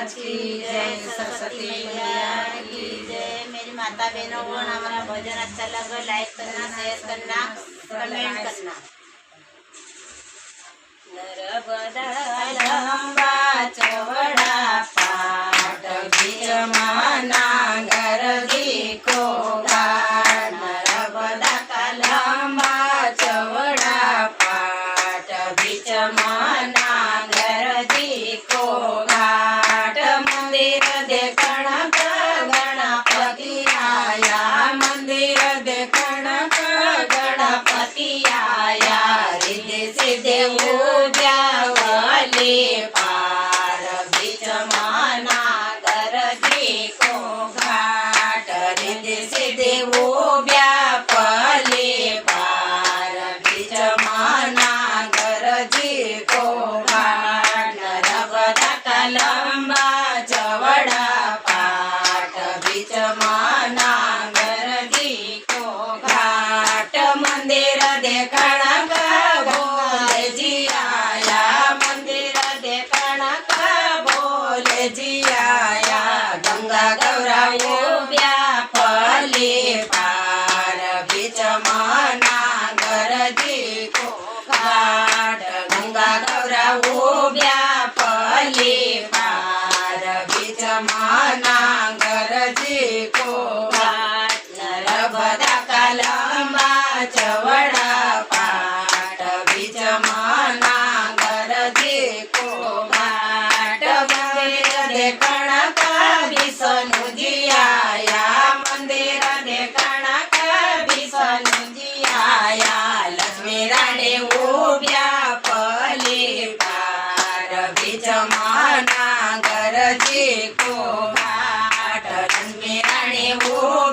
महाराज की जय, सरस्वती मैया की जय। मेरी माता बहनों को हमारा भजन अच्छा लगा, लाइक करना, शेयर करना, कमेंट करना। नर्मदा लंबा चौड़ा पाट बीच नांगर को घाट। नर्मदा का लंबा चौड़ा पाट बीच नांगर को घाट। मंदिर देखण गणपति आया, मंदिर देखण गणपति आया। रिद्धि सिद्धि उद्यावली पार बीच नांगर को घाट। रिद्धि सिद्धि उद्यावली पार बीच नांगर को घाट। नर्मदा का लंबा चौड़ा पाट बीच नांगर को घाट। मंदिर देखण बोले जी आया, मंदिर देखण बोले जी आया। गंगा गौरा व्यापली पार बीच नांगर को घाट। गंगा गौरा व्यापली पार बीच नांगर को घाट। नर्मदा का लंबा चौड़ा पाट बीच नांगर को घाट। मंदिर देखण विष्णु जी आया, मंदिर देखण विष्णु जी आया। लक्ष्मी रानी व्यापली पार बीच नांगर को घाट। लक्ष्मी रानी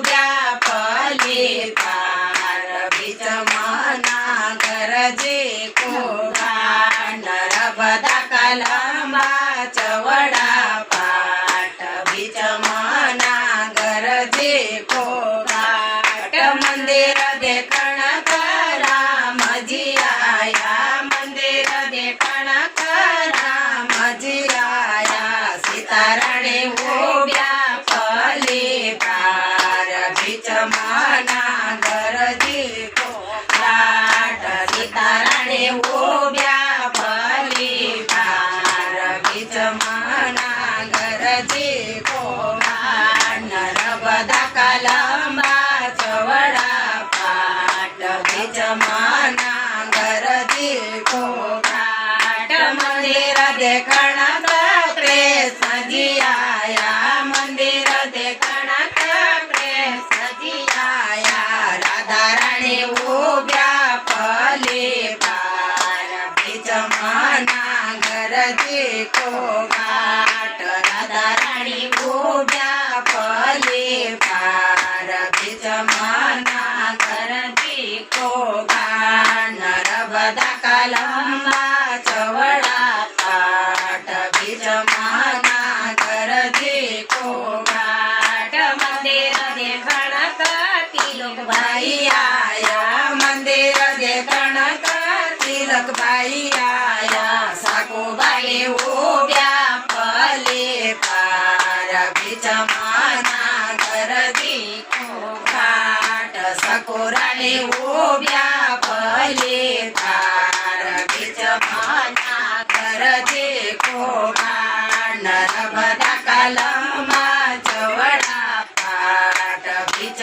व्यापली पार बीच नांगर को घाट। नर्मदा का लंबा चौड़ा पाट बीच नांगर को घाट। मंदिर देखण राम जी आया, मंदिर देखण राम जी आया। सीता रानी व्यापली पार बीच नांगर को घाट। सीता रानी व्यापली पार बीच नांगर को घाट। नर्मदा का लंबा चौड़ा पाट बीच नांगर को घाट। मंदिर देखण कृष्ण जी आया, मंदिर देखण कृष्ण जी आया। राधा रानी व्यापली पार बीच नांगर को घाट। राधा रानी व्यापली पार बीच नांगर को घाट। नर्मदा का लंबा चौड़ा पाट बीच नांगर को घाट। मंदिर देखण तिलक भाई आया, मंदिर देखण तिलक भाई आया। साकोबाई व्यापली पार बीच नांगर को घाट। सकोरानी व्यापली पार बीच नांगर को घाट। नर्मदा का लंबा चौड़ा पाट बीच